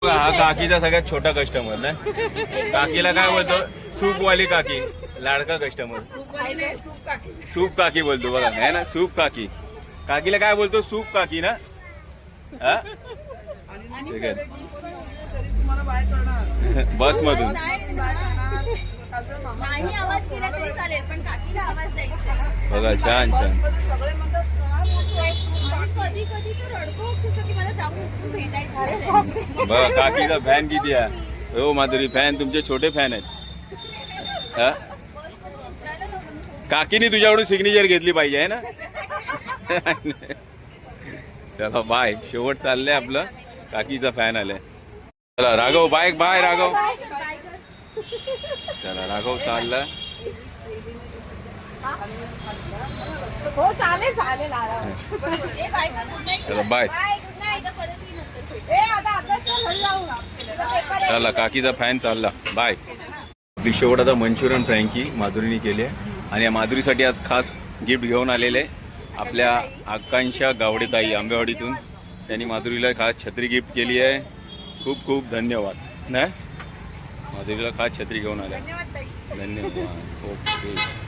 हा काकीचा सगळ्यात छोटा कस्टमर ना. काकीला काय बोलतो, सूपवाली काकी, लाडका कस्टमर. सूप काकी बोलतो बघा, है ना, सूप काकी. काकीला काय बोलतो, सूप काकी ना. हा बस मधून बघा, छान छान. बघा काकीचा फॅन किती आहे. हो माधुरी, फॅन तुमचे छोटे फॅन आहेत. हा काकीने तुझ्याकडून सिग्नेचर घेतली पाहिजे आहे ना. चला बाय, शेवट चाललंय आपलं. काकीचा फॅन आलाय. चला राघव, बाय बाय राघव. चला राघव चालला. हो चालेल चालेल. चला बाय. चला काकीचा फॅन चालला, बाय. आपली शेवट आता मंचुरियन फ्रँकी माधुरीने केली आहे. आणि या माधुरीसाठी आज खास गिफ्ट घेऊन आलेले आपल्या आकांक्षा गावडेताई आंबेवाडीतून. त्यांनी माधुरीला खास छत्री गिफ्ट केली आहे. खूप खूप धन्यवाद ना. माधुरीला खास छत्री घेऊन आल्या. धन्यवाद. ओके.